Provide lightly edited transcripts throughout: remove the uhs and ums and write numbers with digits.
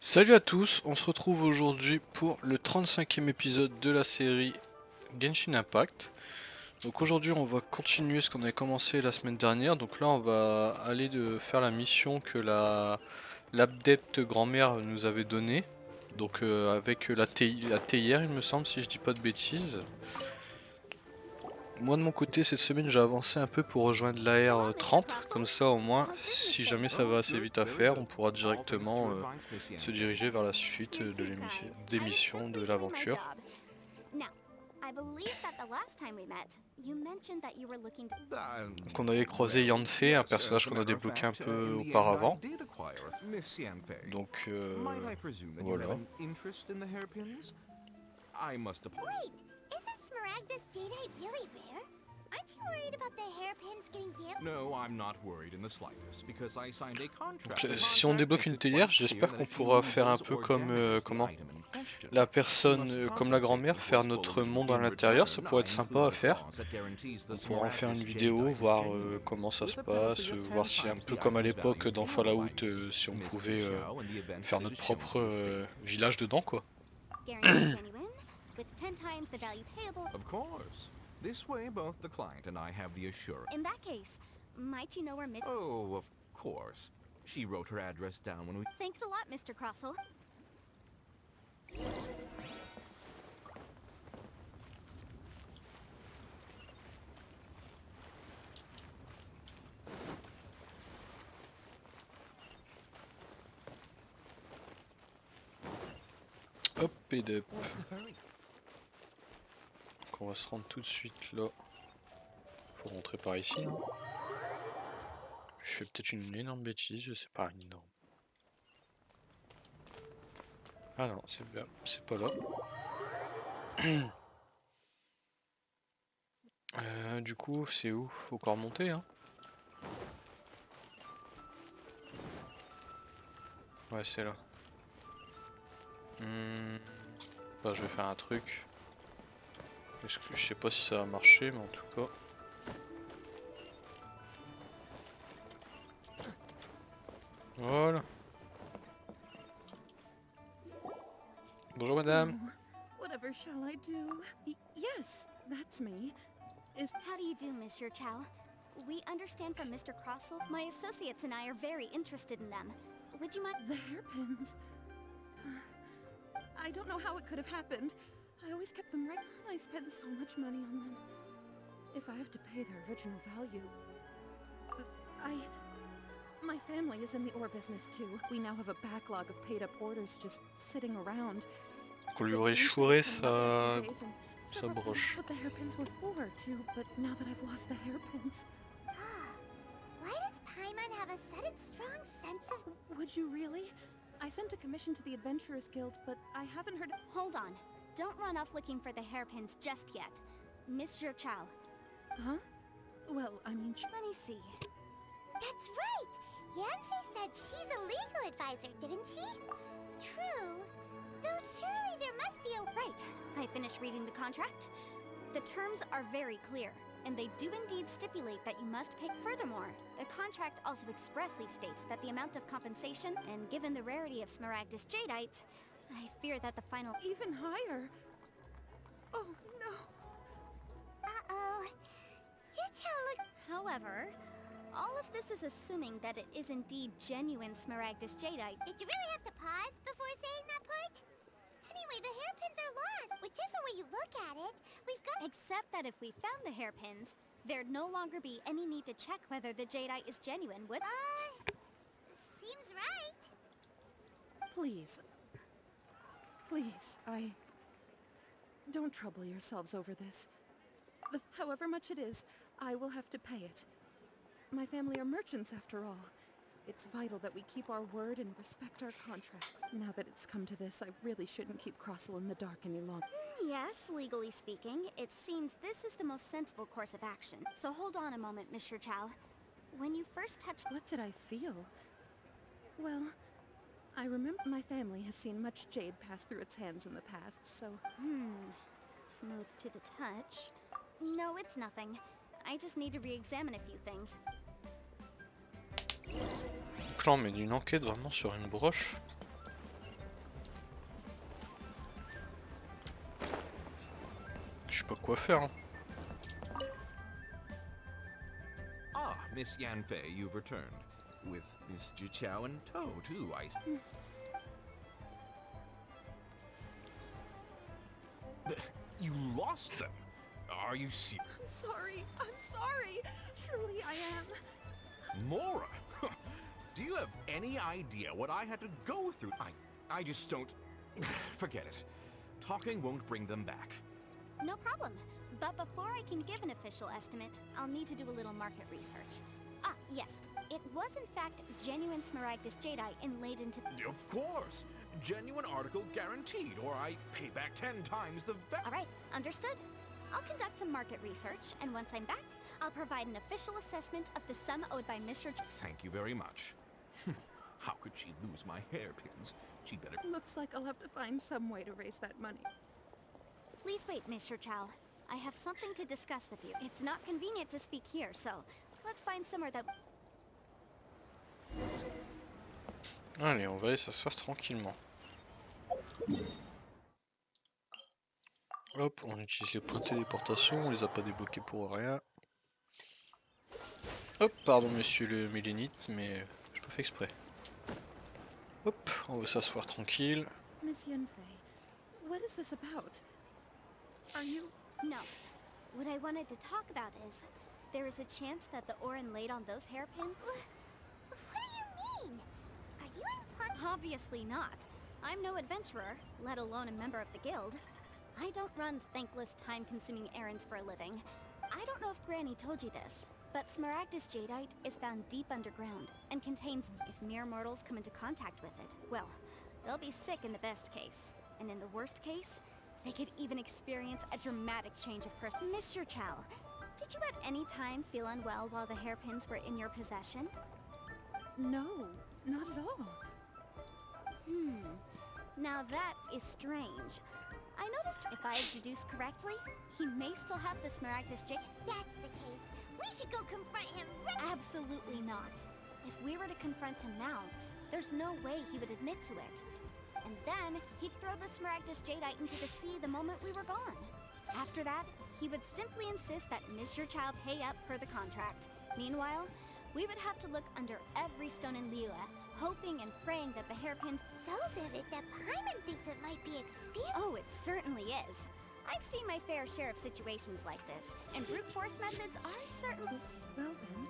Salut à tous, on se retrouve aujourd'hui pour le 35e épisode de la série Genshin Impact. Donc aujourd'hui on va continuer ce qu'on avait commencé la semaine dernière. Donc là on va aller faire la mission que l'adepte grand-mère nous avait donnée. Donc avec la théière il me semble, si je dis pas de bêtises. Moi de mon côté cette semaine j'ai avancé un peu pour rejoindre l'AR 30. Comme ça au moins si jamais ça va assez vite à faire on pourra directement se diriger vers la suite des missions de l'aventure. Donc on avait croisé Yanfei, un personnage qu'on a débloqué un peu auparavant. Donc voilà. Donc, si on débloque une théière, j'espère qu'on pourra faire un peu comme la personne, comme la grand-mère, faire notre monde à l'intérieur. Ça pourrait être sympa à faire. On pourra en faire une vidéo, voir comment ça se passe, voir si un peu comme à l'époque dans Fallout, si on pouvait faire notre propre village dedans, quoi. Hop et dep. Donc on va se rendre tout de suite là. Faut rentrer par ici, non? Je fais peut-être une énorme bêtise, je sais pas, énorme. Ah non, c'est bien, c'est pas là. Du coup, c'est où? Faut encore monter, hein? Ouais, c'est là. Bah, je vais faire un truc. Est-ce que je sais pas si ça va marcher, mais en tout cas. Voilà. Bonjour madame. Whatever shall I do? Yes, that's me. How do you do, Monsieur Chow? We understand from Mr. Crossel, my associates and I are very interested in them. Would you mind? The hairpins. I don't know how it could have happened. I always kept them right. I spent so much money on them. If I have to pay their original value. My family is in the ore business too. We now have a backlog of paid up orders just sitting around. Qu'on lui aurait échoué sa broche. What the hairpins were for too, but now that I've lost the hairpins. Why does Paimon have a sudden strong sense of... Would you really? I sent a commission to the Adventurers Guild, but I haven't heard... Hold on. Don't run off looking for the hairpins just yet. Monsieur Chow. Huh? Well, I mean... Let me see. That's right! Yanfei said she's a legal advisor, didn't she? True. Though surely there must be a... Right. I finished reading the contract. The terms are very clear, and they do indeed stipulate that you must pay. Furthermore, the contract also expressly states that the amount of compensation, and given the rarity of Smaragdus Jadeite, I fear that the final... Even higher? Oh, no. Uh-oh. Yuchou looks... However, all of this is assuming that it is indeed genuine Smaragdus Jadeite. Did you really have to pause before saying that part? Anyway, the hairpins are lost. Whichever way you look at it, we've got... Except that if we found the hairpins, there'd no longer be any need to check whether the Jadeite is genuine, would... Seems right. Please. Please, Don't trouble yourselves over this. However much it is, I will have to pay it. My family are merchants, after all. It's vital that we keep our word and respect our contracts. Now that it's come to this, I really shouldn't keep Crossel in the dark any longer. Yes, legally speaking, it seems this is the most sensible course of action. So hold on a moment, Monsieur Chow. When you first touched... What did I feel? Well, I remember my family has seen much jade pass through its hands in the past, so... Smooth to the touch. No, it's nothing. I just need to re-examine a few things. Donc là on mène une enquête vraiment sur une broche. quoi faire. Hein. Ah, Miss Yanfei, you've returned. With Miss Jiqiao and Toe, too, I... You lost them? Are you serious? I'm sorry. I'm sorry. Truly I am. Mora? Do you have any idea what I had to go through? I just don't... Forget it. Talking won't bring them back. No problem. But before I can give an official estimate, I'll need to do a little market research. Ah, yes. It was in fact genuine smaragdus jadeite inlaid into... Of course. Genuine article guaranteed, or I pay back 10 times the value. Alright, understood. I'll conduct some market research, and once I'm back, I'll provide an official assessment of the sum owed by Mr. Thank you very much. How could she lose my hairpins? She'd better... Looks like I'll have to find some way to raise that money. Please wait, Mr. Chow. I have something to discuss with you. It's not convenient to speak here, so let's find somewhere that... Allez, on va aller s'asseoir tranquillement. Hop, on utilise les points de téléportation, on les a pas débloqués pour rien. Hop, pardon monsieur le millénite, mais j'ai pas fait exprès. Hop, on va s'asseoir tranquille. Miss Yanfei, what is this about? Are you... No. What I wanted to talk about is, there is a chance that the ore inlaid on those hairpins... What do you mean? Are you in... Obviously not. I'm no adventurer, let alone a member of the guild. I don't run thankless, time-consuming errands for a living. I don't know if Granny told you this, but smaragdus jadeite is found deep underground and contains... If mere mortals come into contact with it, well, they'll be sick in the best case. And in the worst case, they could even experience a dramatic change of person. Mr. Chow, did you at any time feel unwell while the hairpins were in your possession? No, not at all. Now that is strange. I noticed if I deduced correctly, he may still have the smaragdus jadeite. That's the case. We should go confront him. Absolutely not. If we were to confront him now, there's no way he would admit to it. And then, he'd throw the smaragdus jadeite into the sea the moment we were gone. After that, he would simply insist that Mr. Chow pay up per the contract. Meanwhile, we would have to look under every stone in Liyue, hoping and praying that the hairpins... So vivid that Paimon thinks it might be experienced. Oh, it certainly is. I've seen my fair share of situations like this, and brute force methods are certainly... Well then...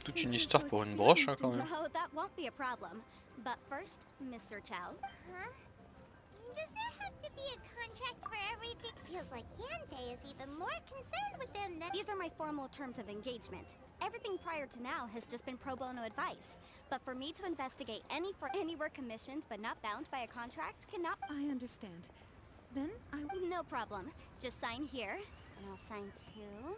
Toute une histoire pour une broche, hein, quand même. Oh, that won't be a problem. But first, Mr. Chow. Huh? Does there have to be a contract for everything? Feels like Yanfei is even more concerned with them than... These are my formal terms of engagement. Everything prior to now has just been pro bono advice. But for me to investigate any work commissioned but not bound by a contract cannot... I understand. Then I will... No problem. Just sign here. And I'll sign too.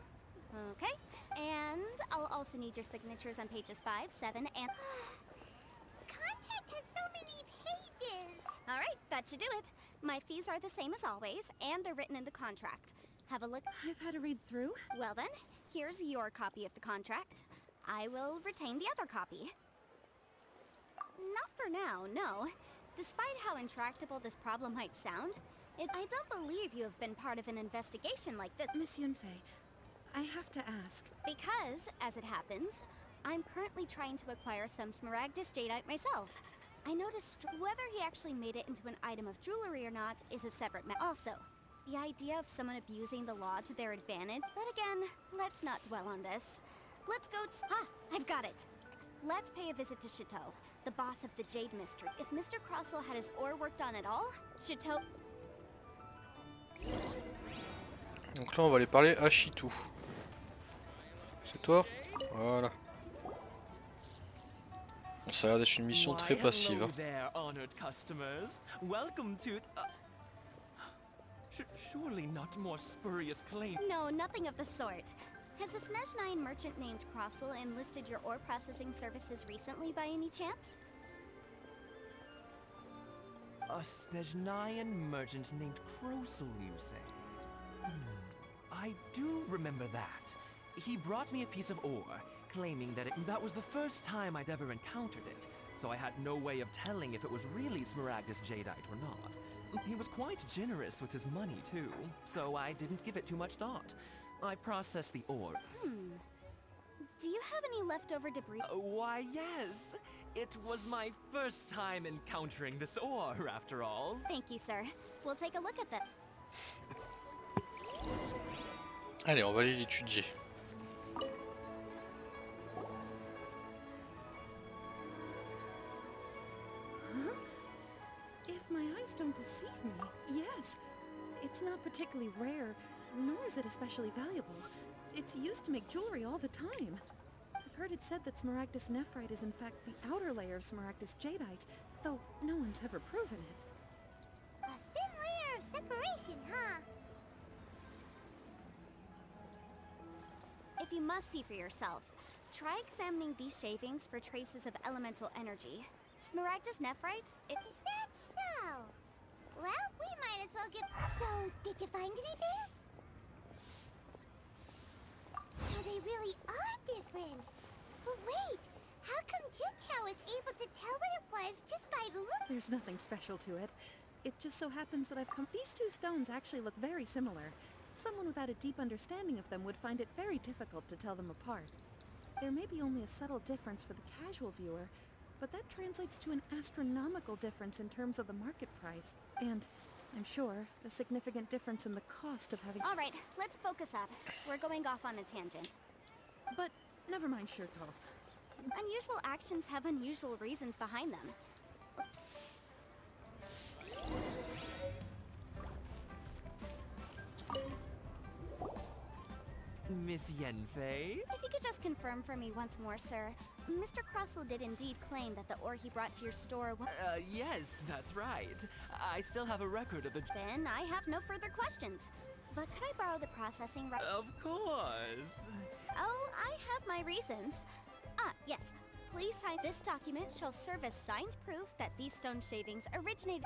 Okay. And I'll also need your signatures on pages 5, 7, and... This contract has so many pages! Alright, that should do it. My fees are the same as always, and they're written in the contract. Have a look. I've had to read through. Well then, here's your copy of the contract. I will retain the other copy. Not for now, no. Despite how intractable this problem might sound, I don't believe you have been part of an investigation like this. Miss Yanfei, I have to ask. Because, as it happens, I'm currently trying to acquire some smaragdus jadeite myself. I noticed whether he actually made it into an item of jewelry or not is a separate matter. Also, the idea of someone abusing the law to their advantage... But again, let's not dwell on this. Let's go I've got it! Let's pay a visit to Chateau, the boss of the Jade Mystery. If Mr. Crossell had his ore worked on at all, Chateau... Donc là on va aller parler à Chitou. C'est toi? Voilà. Ça a l'air d'être une mission très passive. Hein. There, honored customers. Welcome to... surely not more spurious claim. No, nothing of the sort. Has a Snezhnine merchant named Crossell enlisted your ore processing services recently by any chance? A Snezhnayan merchant named Crossell, you say? I do remember that. He brought me a piece of ore, claiming that that was the first time I'd ever encountered it. so I had no way of telling if it was really Smaragdus Jadeite or not. He was quite generous with his money too, so I didn't give it too much thought. I processed the ore. Do you have any leftover debris? Why, yes. It was my first time encountering this ore, after all. Thank you, sir. We'll take a look at that. Allez, on va aller l'étudier. Huh? If my eyes don't deceive me, yes. It's not particularly rare, nor is it especially valuable. It's used to make jewelry all the time. I've heard it said that Smaragdus nephrite is in fact the outer layer of Smaragdus Jadeite, though no one's ever proven it. A thin layer of separation, huh? If you must see for yourself, try examining these shavings for traces of elemental energy. Smaragdus nephrite, Is that so? Well, we might as well get... So, did you find anything? So they really are different. But wait, how come Jichao was able to tell what it was just by the look? There's nothing special to it. It just so happens that I've come... These two stones actually look very similar. Someone without a deep understanding of them would find it very difficult to tell them apart. There may be only a subtle difference for the casual viewer, but that translates to an astronomical difference in terms of the market price. And, I'm sure, a significant difference in the cost of having... all right, let's focus up. We're going off on a tangent. But, never mind, Shirto. Unusual actions have unusual reasons behind them. Miss Yenfei? If you could just confirm for me once more, sir. Mr. Crossell did indeed claim that the ore he brought to your store was... Yes, that's right. I still have a record of the... Then I have no further questions. But could I borrow the processing right... Of course. Oh, I have my reasons. Ah, yes. Please sign this document shall serve as signed proof that these stone shavings originated...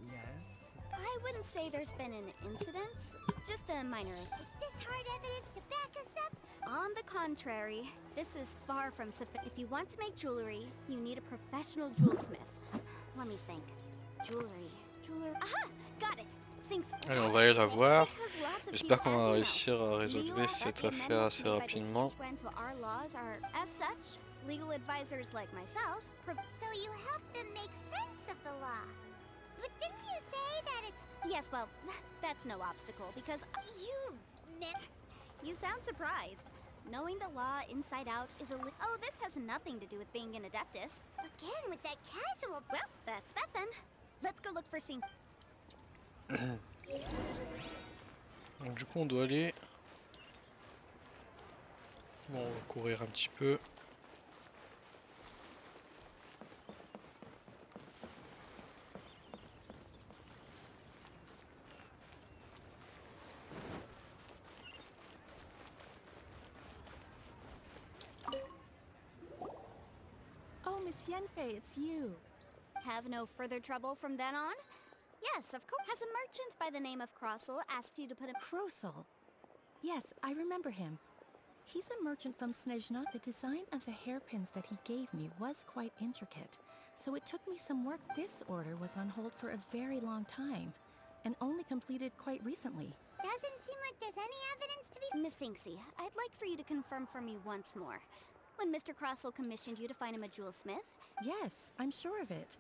Yes? I wouldn't say there's been an incident. Just a minor... Is this hard evidence to back us up? On the contrary, this is far from sufficient. If you want to make jewelry, you need a professional jewelsmith. Let me think. Jeweler... Aha! Got it! Allez, on va aller la voir. J'espère qu'on va réussir à résoudre cette affaire assez rapidement. Legal advisors like myself. So you help them make sense of the law. But didn't you say that it's... Yes, well, that's no obstacle because you sound surprised. Knowing the law inside out is a oh, this has nothing to do with being an adeptus. Again, with that casual... Well, that's that then. Let's go look for Sing. Donc du coup on doit aller... Bon, on va courir un petit peu. Oh, Miss Yenfei, it's you. Have no further trouble from then on? Yes, of course. Has a merchant by the name of Crossell asked you to put a... Crossell? Yes, I remember him. He's a merchant from Snezhnat. The design of the hairpins that he gave me was quite intricate, so it took me some work. This order was on hold for a very long time, and only completed quite recently. Doesn't seem like there's any evidence to be... Miss Inksy, I'd like for you to confirm for me once more. When Mr. Crossell commissioned you to find him a jewelsmith? Yes, I'm sure of it.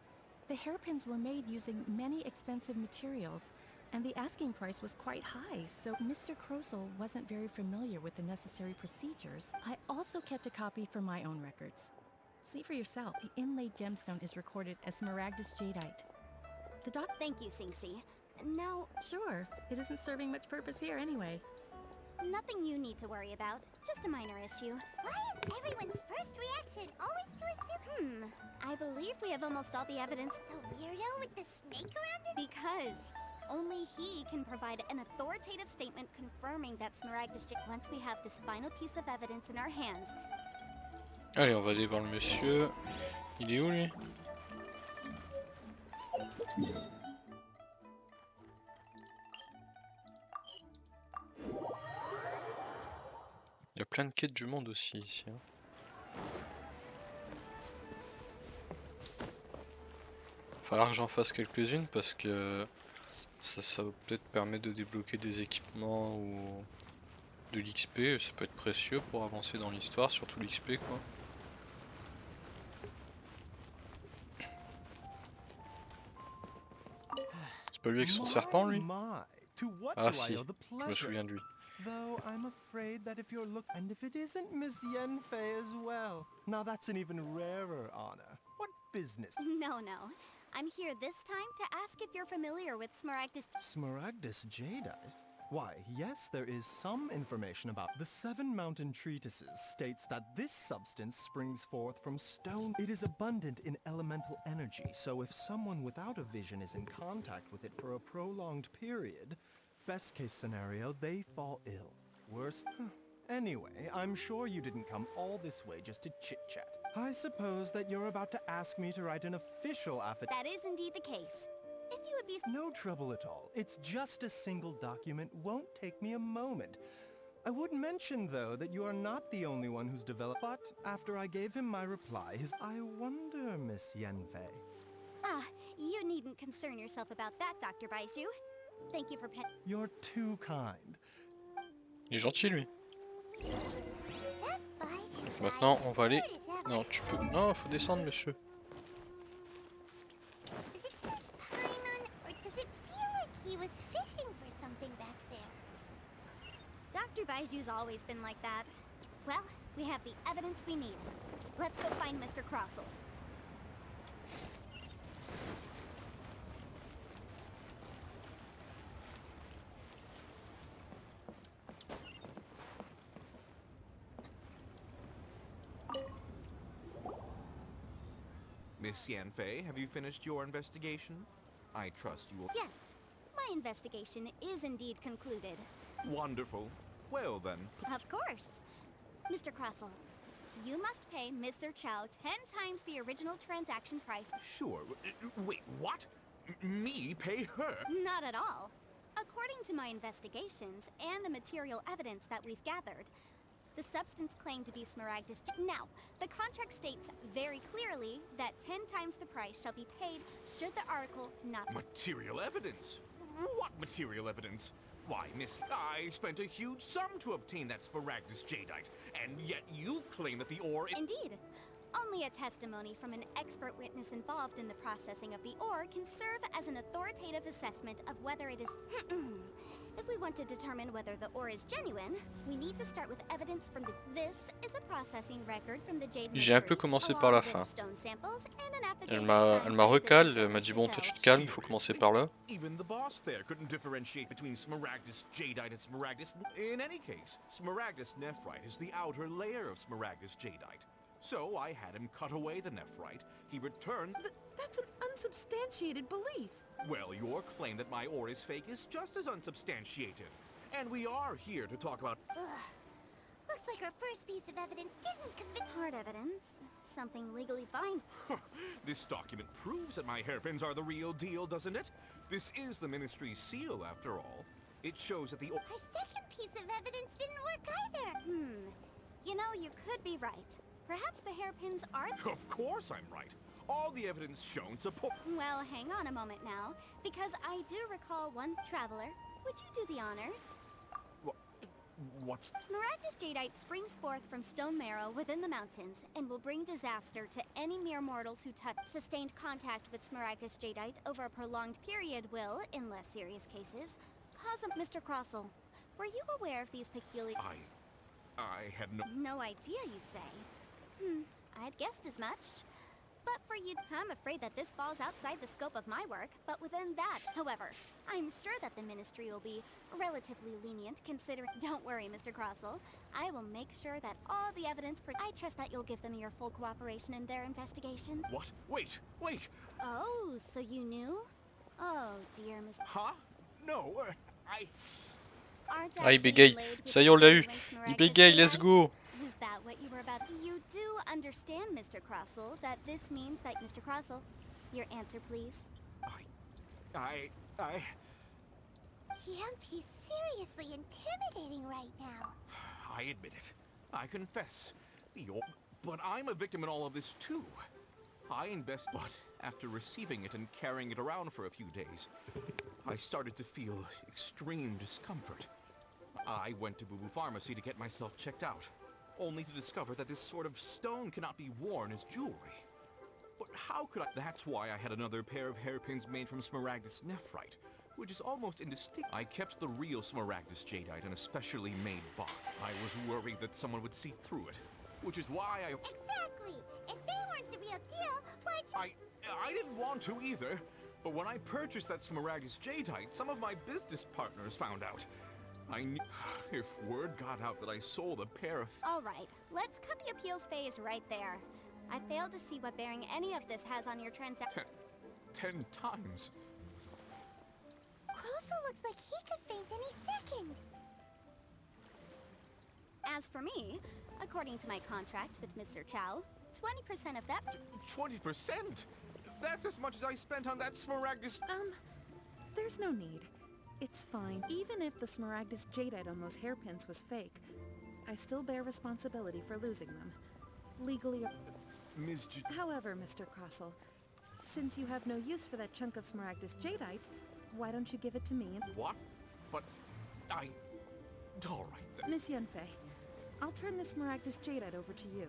The hairpins were made using many expensive materials, and the asking price was quite high, so Mr. Crossell wasn't very familiar with the necessary procedures. I also kept a copy for my own records. See for yourself, the inlaid gemstone is recorded as Smaragdus Jadeite. The Thank you, Sinksy. Now... Sure, it isn't serving much purpose here anyway. Nothing you need to worry about. Just a minor issue. Why is everyone's first reaction always to assume... I believe we have almost all the evidence. The weirdo with the snake around his... Because only he can provide an authoritative statement confirming that Smaragdus Jadeite... Once we have this final piece of evidence in our hands... Allez, on va aller voir le monsieur. Il est où lui? Il y a plein de quêtes du monde aussi ici. Hein. falloir que j'en fasse quelques-unes parce que ça va peut-être permettre de débloquer des équipements ou de l'XP. Ça peut être précieux pour avancer dans l'histoire, surtout l'XP quoi. C'est pas lui avec son serpent lui? Ah si, je me souviens de lui. Though I'm afraid that if you're and if it isn't Miss Yenfei as well. Now that's an even rarer honor. What business? No. I'm here this time to ask if you're familiar with Smaragdus. Smaragdus jadeite? Why, yes, there is some information about the 7 mountain treatises states that this substance springs forth from stone. It is abundant in elemental energy, so if someone without a vision is in contact with it for a prolonged period, best case scenario, they fall ill. Worst? Anyway, I'm sure you didn't come all this way just to chit-chat. I suppose that you're about to ask me to write an official affidavit. That is indeed the case. If you would be... No trouble at all. It's just a single document. Won't take me a moment. I would mention, though, that you are not the only one who's developed... But after I gave him my reply, I wonder, Miss Yenfei. Ah, you needn't concern yourself about that, Dr. Baizhu. Thank you for You're too kind. Il est gentil lui. Maintenant on va aller... Non tu peux... Non faut descendre monsieur. Is it just Paimon, or does it feel like he was fishing for something back there? Dr. Baiju's always been like that. Well, we have the evidence we need. Let's go find Mr. Crossell. Miss Yanfei, have you finished your investigation? I trust you will... Yes, my investigation is indeed concluded. Wonderful. Well then... Of course. Mr. Crossell, you must pay Mr. Chow 10 times the original transaction price. Sure. Wait, what? Me pay her? Not at all. According to my investigations and the material evidence that we've gathered, the substance claimed to be Smaragdus. Now, the contract states very clearly that 10 times the price shall be paid should the article not... Material evidence? What material evidence? Why, Miss, I spent a huge sum to obtain that Smaragdus jadeite, and yet you claim that the ore... Indeed. Only a testimony from an expert witness involved in the processing of the ore can serve as an authoritative assessment of whether it is... If we want to determine whether the ore is genuine, we need to start with evidence from the... This is a processing record from the Jade J'ai un peu commencé par la fin. Elle m'a recalé, elle m'a dit bon toi tu te calmes, il faut commencer par là. Even the boss there couldn't differentiate between Smaragdus jadeite and Smaragdus. In any case, Smaragdus nephrite is the outer layer of Smaragdus jadeite. So I had him cut away the nephrite. He returned... That's an unsubstantiated belief. Well, your claim that my ore is fake is just as unsubstantiated. And we are here to talk about... Looks like our first piece of evidence didn't convict... Hard evidence. Something legally binding. This document proves that my hairpins are the real deal, doesn't it? This is the Ministry's seal, after all. It shows that the... Our second piece of evidence didn't work either. You know, you could be right. Perhaps the hairpins are... Of course I'm right. All the evidence shown support... Well, hang on a moment now, because I do recall one traveler. Would you do the honors? What's... Smaragdus jadeite springs forth from stone marrow within the mountains and will bring disaster to any mere mortals who touch. Sustained contact with Smaragdus jadeite over a prolonged period will, in less serious cases, cause a... Mr. Crossell, were you aware of these peculiar... I had no... No idea, you say? I'd guessed as much. But for you, I'm afraid that this falls outside the scope of my work, but within that, however, I'm sure that the Ministry will be relatively lenient considering... Don't worry, Mr. Crossell. I will make sure that all the evidence... I trust that you'll give them your full cooperation in their investigation. What? Wait! Oh, so you knew? Oh, dear Miss... Huh? No, Ah il bégaye, ça y est on l'a eu. Il bégaye, let's go. Is that what you were about? You do understand, Mr. Crossell, that this means that... Mr. Crossell, your answer, please. He's seriously intimidating right now. I admit it. I confess. But I'm a victim in all of this too. But after receiving it and carrying it around for a few days, I started to feel extreme discomfort. I went to Boo Boo Pharmacy to get myself checked out, only to discover that this sort of stone cannot be worn as jewelry. But how could I? That's why I had another pair of hairpins made from Smaragdus nephrite, which is almost indistinct. I kept the real Smaragdus jadeite in a specially made box. I was worried that someone would see through it, which is why I... Exactly! If they weren't the real deal, why'd you... I didn't want to either, but when I purchased that Smaragdus jadeite, some of my business partners found out. I knew... If word got out that I sold a pair of... Alright, let's cut the appeals phase right there. I failed to see what bearing any of this has on your transaction. 10 times. Crosel looks like he could faint any second. As for me, according to my contract with Mr. Chow, 20% of that... 20%? That's as much as I spent on that Smaragdus... There's no need. It's fine. Even if the Smaragdus jadeite on those hairpins was fake, I still bear responsibility for losing them. Legally... Ms. However, Mr. Crosel, since you have no use for that chunk of Smaragdus jadeite, why don't you give it to me and... What? But... I... Alright then. Miss Yunfei, I'll turn the Smaragdus jadeite over to you.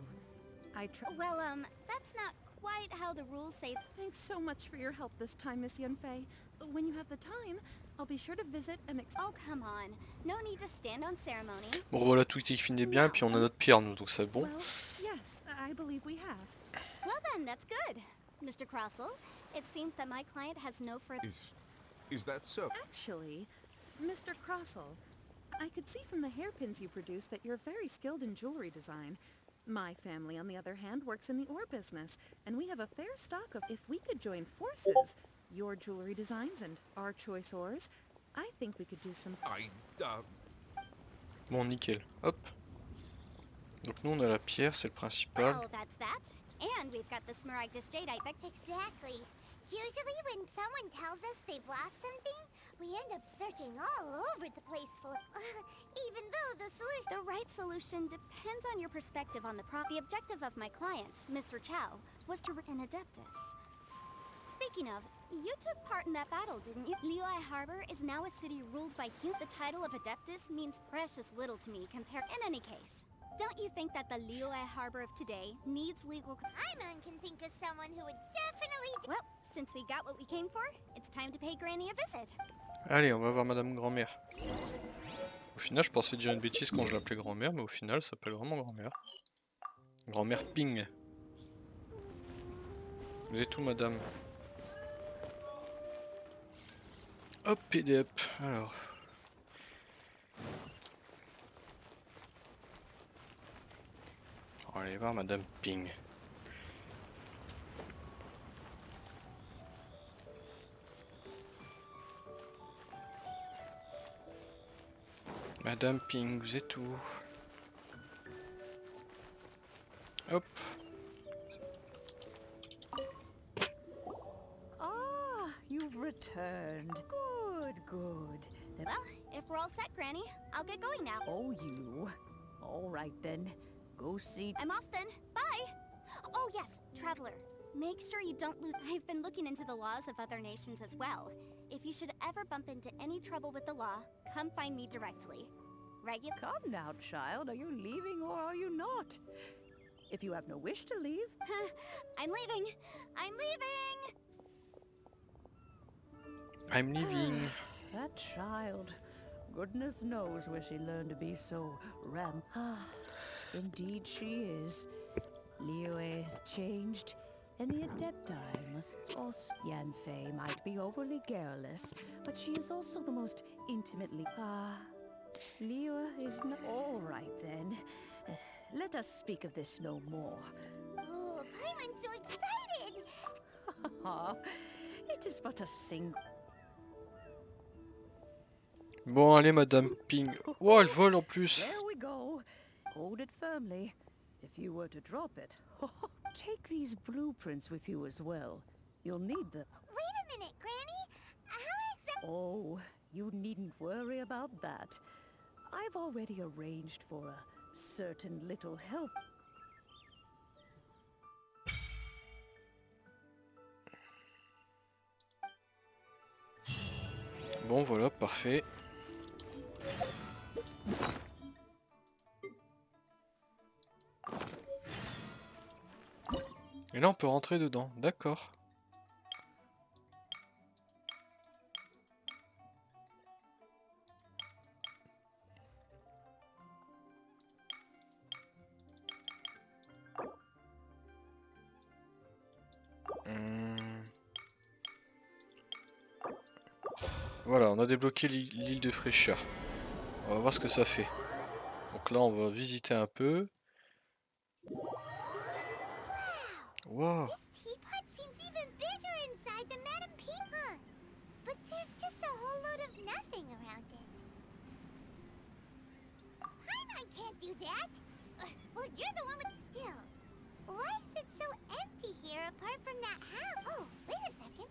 Well, that's not quite how the rules say... Thanks so much for your help this time, Miss Yunfei. When you have the time, I'll be sure to visit and... Oh, come on. No need to stand on ceremony. Bon voilà, tout est fini bien, puis on a notre pierre nous, donc c'est bon. Well, yes, I believe we have. Well then, that's good. Mr. Crossell, it seems that my client has no further... Is that so? Actually, Mr. Crossell, I could see from the hairpins you produce that you're very skilled in jewelry design. My family, on the other hand, works in the ore business, and we have a fair stock of... If we could join forces, your jewelry designs and our choice ores, I think we could do some... Bon, nickel. Hop. Donc nous on a la pierre, c'est le principal. Well, that's that. And we've got the Smaragdus jadeite that... Exactly. Usually when someone tells us they've lost something, we end up searching all over the place for... even though the solution... The right solution depends on your perspective on the The objective of my client, Mr. Chow, was to an adeptus. Speaking of, you took part in that battle, didn't you? Liyue Harbor is now a city ruled by The title of adeptus means precious little to me compared... In any case, don't you think that the Liyue Harbor of today needs legal... Paimon can think of someone who would definitely... Well, since we got what we came for, it's time to pay Granny a visit. Allez, on va voir Madame Grand-Mère. Au final, je pensais dire une bêtise quand je l'appelais Grand-Mère, mais au final, ça s'appelle vraiment Grand-Mère. Grand-Mère Ping. Vous êtes où, Madame? Hop, PDF. Alors... On va aller voir Madame Ping. Madame Ping, vous êtes où? Hop. Ah, you've returned. Good, good. Well, if we're all set, Granny, I'll get going now. Oh, you. All right then. Go see... I'm off then. Bye! Oh yes, Traveler. Make sure you don't lose... I've been looking into the laws of other nations as well. If you should ever bump into any trouble with the law, come find me directly. Come now, child. Are you leaving or are you not? If you have no wish to leave... I'm leaving! I'm leaving! I'm leaving. That child. Goodness knows where she learned to be so Indeed she is. Liyue has changed, and the Adepti must also... Yanfei might be overly garrulous, but she is also the most intimately... Liyue is not... All right then. Let us speak of this no more. Oh, Paimon's so excited! It is but a single... Bon, allez, Madame Ping. Oh, elle vole en plus. There we go. Hold it firmly. If you were to drop it, take these blueprints with you as well. You'll need them. Wait a minute, Granny. How exactly... Oh, you needn't worry about that. I've already arranged for a certain little help. Bon voilà, parfait. Et là on peut rentrer dedans, d'accord. Voilà, on a débloqué l'île de fraîcheur. On va voir ce que ça fait. Donc là on va visiter un peu. Wow. This teapot seems even bigger inside than Madame Pima. But there's just a whole load of nothing around it. I can't do that. Well, you're the one with still. Why is it so empty here apart from that house? Oh, wait a second.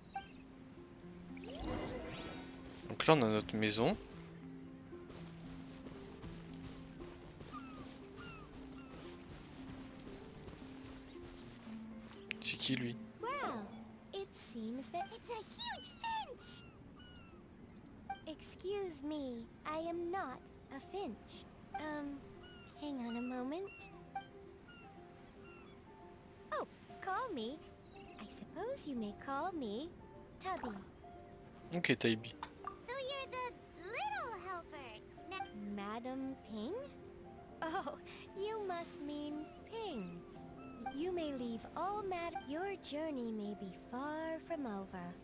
Donc là on a notre maison. C'est qui lui? Well, it seems that it's a huge finch! Excuse me, I am not a finch. Hang on a moment. Oh, call me. I suppose you may call me Tubby. Ok, Taibi. So you're the little helper. Madam Ping? Oh, you must mean Ping. You may leave all your journey may be far from over.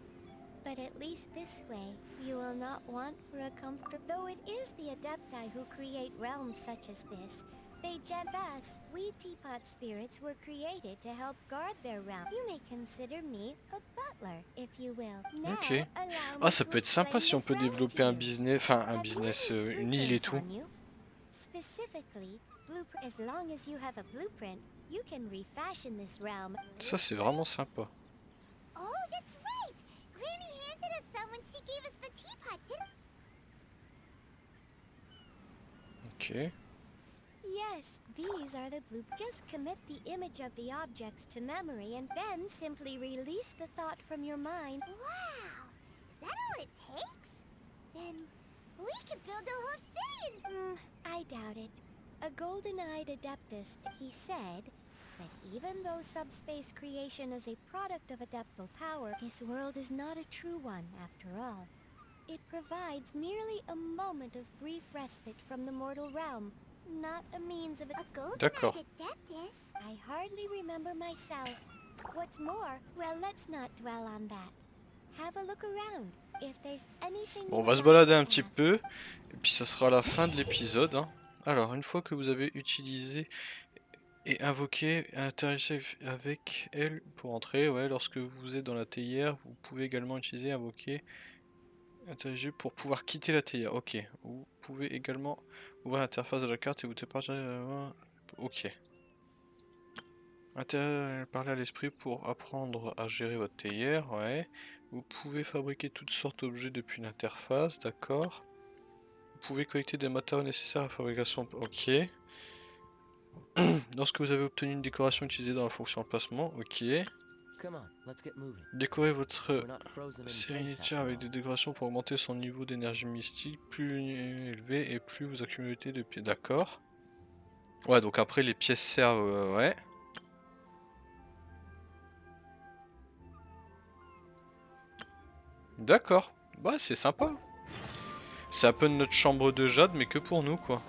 But at least this way, you will not want for a comfort. Though it is the Adepti who create realms such as this, they thus, we teapot spirits were created to help guard their realm. You may consider me a butler, if you will. Now, Ok. allow Ah, me ça to peut être sympa explain si on this peut realm développer to un you. business, enfin un Have business, you une île et blueprints tout. on you? Specifically, blueprint. As long as you have a blueprint, you can refashion this realm. Ça c'est vraiment sympa. Oh, that's right. Granny handed us some when she gave us the teapot, didn't? Ok. Yes, these are the blueprints. Just commit the image of the objects to memory and then simply release the thought from your mind. Wow. Is that all it takes? Then we could build a whole city. I doubt it. A golden-eyed adeptus, he said that even though subspace creation is a product of adeptal power, this world is not a true one after all. It provides merely a moment of brief respite from the mortal realm, not a means of A D'accord. golden-eyed adeptus? I hardly remember myself. What's more, well, let's not dwell on that. Have a look around. If there's anything Bon, on you va se would balader like un to petit ask. peu. Et puis ça sera la fin de l'épisode. Hein. Alors, une fois que vous avez utilisé et invoqué, interagissez avec elle pour entrer. Ouais, lorsque vous êtes dans la théière, vous pouvez également utiliser, invoquer, interagir pour pouvoir quitter la théière. Ok. Vous pouvez également ouvrir l'interface de la carte et vous téléporter. Ok. Parler à l'esprit pour apprendre à gérer votre théière. Ouais. Vous pouvez fabriquer toutes sortes d'objets depuis l'interface. D'accord. Vous pouvez collecter des matériaux nécessaires à la fabrication. Ok. Lorsque vous avez obtenu une décoration utilisée dans la fonction emplacement. Ok. Décorez votre sérénité avec des décorations pour augmenter son niveau d'énergie mystique. Plus élevé et plus vous accumulez de pieds. D'accord. Ouais, donc après les pièces servent. Ouais. D'accord. Bah, c'est sympa. C'est un peu notre chambre de jade, mais que pour nous, quoi.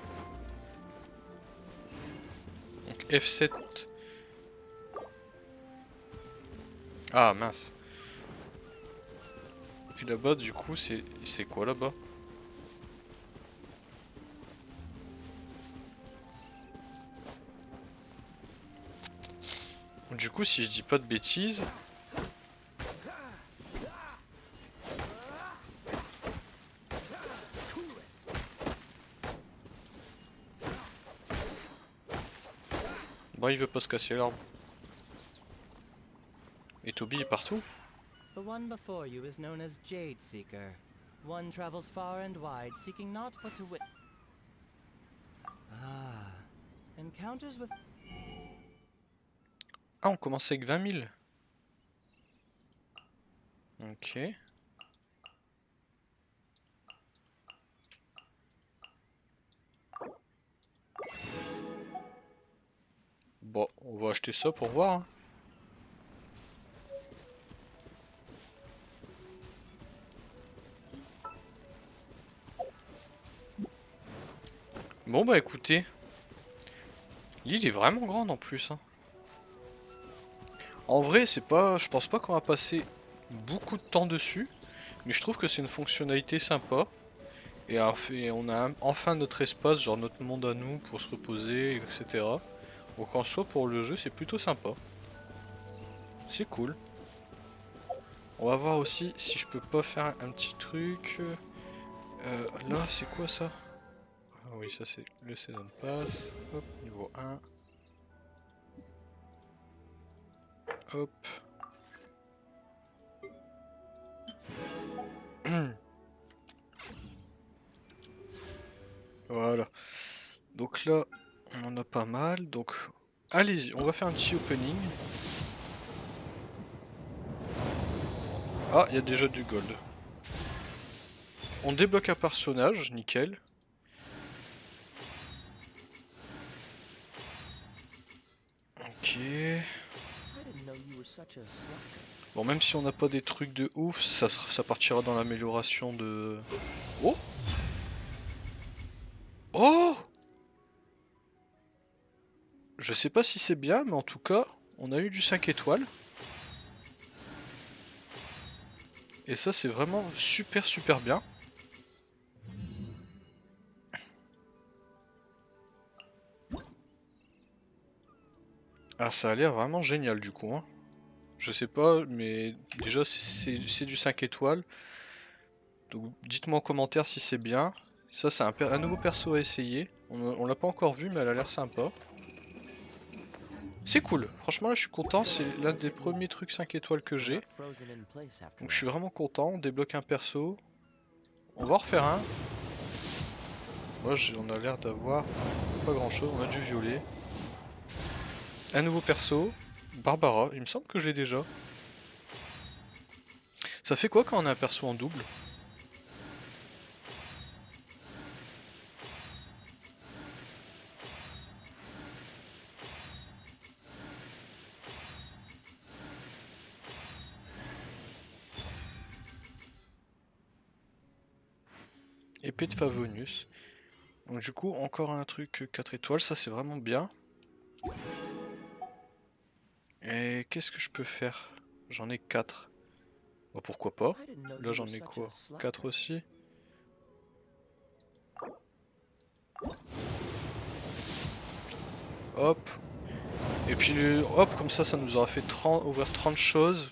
Donc F7. Ah, mince. Et là-bas, du coup, c'est quoi là-bas? Du coup, si je dis pas de bêtises... Bon, il veut pas se casser l'arbre. Et Toby est partout. The one before you is known as Jade Seeker. One travels far and wide, seeking not but to win. Ah, encounters with. Ah, on commence avec 20 000. Ok. Bon, on va acheter ça pour voir. Hein. Bon bah écoutez, l'île est vraiment grande en plus. Hein. En vrai, c'est pas, je pense pas qu'on va passer beaucoup de temps dessus, mais je trouve que c'est une fonctionnalité sympa. Et on a enfin notre espace, genre notre monde à nous pour se reposer, etc. Donc en soi pour le jeu c'est plutôt sympa. C'est cool. On va voir aussi si je peux pas faire un petit truc. Là c'est quoi ça? Ah oui ça c'est le Season Pass. Hop, niveau 1. Hop. Voilà. Donc là on en a pas mal. Donc allez-y, on va faire un petit opening. Ah, il y a déjà du gold. On débloque un personnage, nickel. Ok. Bon, même si on n'a pas des trucs de ouf, ça partira dans l'amélioration de... Oh! Oh! Je sais pas si c'est bien, mais en tout cas, on a eu du 5 étoiles. Et ça, c'est vraiment super bien. Ah, ça a l'air vraiment génial du coup. Hein. Je sais pas, mais déjà, c'est du 5 étoiles. Donc, dites-moi en commentaire si c'est bien. Ça, c'est un nouveau perso à essayer. On l'a pas encore vu, mais elle a l'air sympa. C'est cool, franchement là je suis content, c'est l'un des premiers trucs 5 étoiles que j'ai. Donc je suis vraiment content, on débloque un perso. On va en refaire un. Moi on a l'air d'avoir pas grand chose, on a du violet. Un nouveau perso, Barbara, il me semble que je l'ai déjà. Ça fait quoi quand on a un perso en double? Épée de Favonius. Donc du coup encore un truc 4 étoiles, ça c'est vraiment bien. Et qu'est-ce que je peux faire? J'en ai 4. Bah pourquoi pas? Là j'en ai quoi? 4 aussi? Hop. Et puis hop, comme ça nous aura fait ouvrir 30 choses.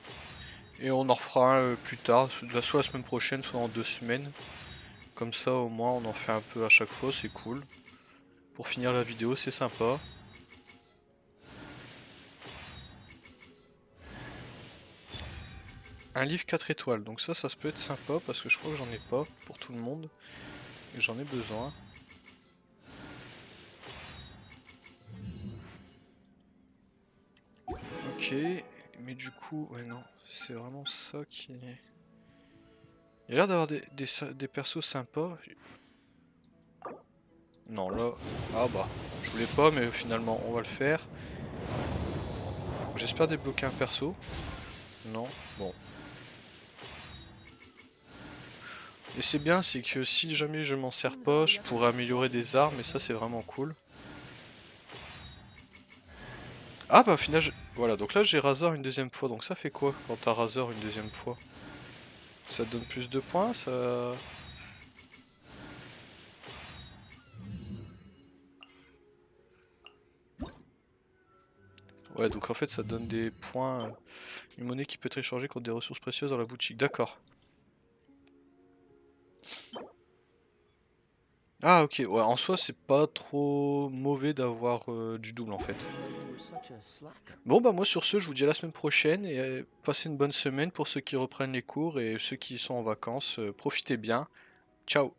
Et on en refera un plus tard, soit la semaine prochaine, soit dans 2 semaines. Comme ça au moins on en fait un peu à chaque fois, c'est cool. Pour finir la vidéo, c'est sympa. Un livre 4 étoiles, donc ça peut être sympa parce que je crois que j'en ai pas pour tout le monde. Et j'en ai besoin. Ok, mais du coup, ouais non, c'est vraiment ça qui est... Il y a l'air d'avoir des persos sympas. Non là, ah bah, je voulais pas mais finalement on va le faire. J'espère débloquer un perso. Non, bon. Et c'est bien, c'est que si jamais je m'en sers pas, je pourrais améliorer des armes et ça c'est vraiment cool. Ah bah au final, voilà, donc là j'ai Razor une deuxième fois, donc ça fait quoi quand t'as Razor une deuxième fois? Ça te donne plus de points, ça... Ouais, donc en fait ça donne des points, une monnaie qui peut être échangée contre des ressources précieuses dans la boutique, d'accord. Ah ok, ouais, en soi c'est pas trop mauvais d'avoir du double en fait. Bon bah moi sur ce je vous dis à la semaine prochaine et passez une bonne semaine pour ceux qui reprennent les cours et ceux qui sont en vacances, profitez bien. Ciao.